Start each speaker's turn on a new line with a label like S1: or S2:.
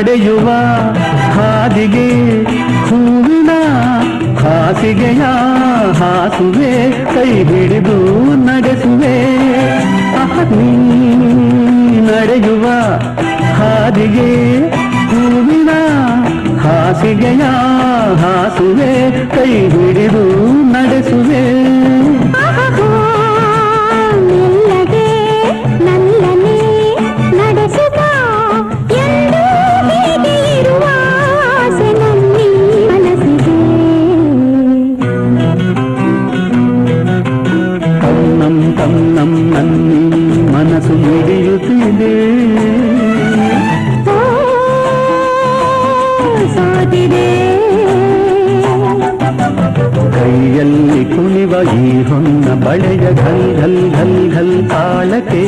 S1: ನಡೆಯುವ ಹಾದಿಗೆ ಹೂವಿನ ಹಾಸಿಗೆಯ ಹಾಸುವೆ ಕೈ ಹಿಡಿದು ನಡೆಸುವೆ ನೀ ನಡೆಯುವ ಹಾದಿಗೆ ಹೂವಿನ ಹಾಸಿಗೆಯ ಹಾಸುವೆ ಕೈ ಹಿಡಿದು ನಡೆಸುವೆ ತನ್ನಂ ನನ್ನಿ ಮನಸ್ಸು ಮಿಡಿಯುತ್ತಿದೆ ಕೈಯಲ್ಲಿ ಕುಣಿವ ಈ ಹೊನ್ನ ಬಳೆಯ ಘಲ್ ಘಲ್ ಘಲ್ ಘಲ್ ತಾಳಕ್ಕೆ